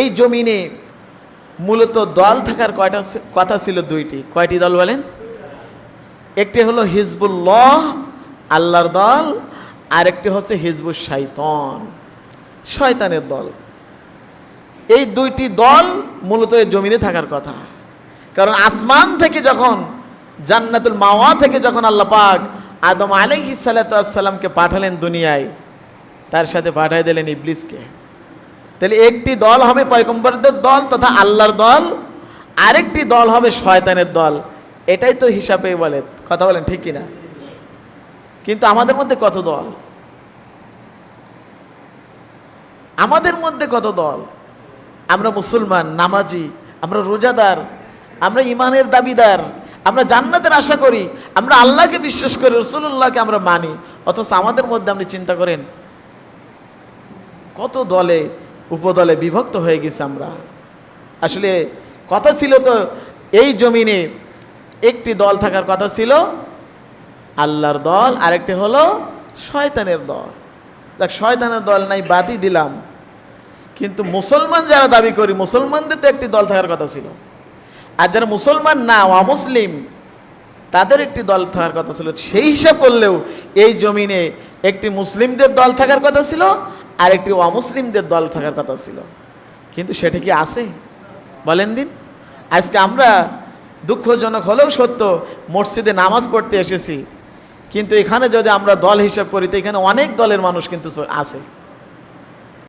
এই জমিনে মূলত দল থাকার কথা ছিল দুইটি। কয়টি দল বলেন? একটি হলো হিজবুল্লাহ, আল্লাহর দল, আর একটি হচ্ছে হিজবুশ শাইতান, শয়তানের দল। এই দুইটি দল মূলত এই জমিনে থাকার কথা। কারণ আসমান থেকে যখন জান্নাতুল মাওয়া থেকে যখন আল্লাহ পাক আদম আলাইহিস সালাতু ওয়াস সালামকে পাঠালেন দুনিয়ায়, তার সাথে পাঠিয়ে দিলেন ইবলিসকে। তাহলে একটি দল হবে পয়গম্বরদের দল তথা আল্লাহর দল, আরেকটি দল হবে শয়তানের দল। এটাই তো হিসাবে বলে, কথা বলেন ঠিক কিনা? কিন্তু আমাদের মধ্যে কত দল? আমাদের মধ্যে কত দল? আমরা মুসলমান, নামাজি, আমরা রোজাদার, আমরা ইমানের দাবিদার, আমরা জান্নাতের আশা করি, আমরা আল্লাহকে বিশ্বাস করি, রাসূলুল্লাহকে আমরা মানি, অথচ আমাদের মধ্যে আপনি চিন্তা করেন কত দলে উপদলে বিভক্ত হয়ে গেছে আমরা। আসলে কথা ছিল তো এই জমিনে একটি দল থাকার কথা ছিল আল্লাহর দল, আরেকটি হলো শয়তানের দল। দেখ, শয়তানের দল নাই বাদই দিলাম, কিন্তু মুসলমান যারা দাবি করি মুসলমানদের তো একটি দল থাকার কথা ছিল, আর যারা মুসলমান না অমুসলিম তাদের একটি দল থাকার কথা ছিল। সেই হিসাব করলেও এই জমিনে একটি মুসলিমদের দল থাকার কথা ছিল আর একটি অমুসলিমদের দল থাকার কথা ছিল, কিন্তু সেটা কি আছে বলেন দিন? আজকে আমরা দুঃখজনক হলেও সত্য মসজিদে নামাজ পড়তে এসেছি, কিন্তু এখানে যদি আমরা দল হিসাব করি তো এখানে অনেক দলের মানুষ কিন্তু আছে।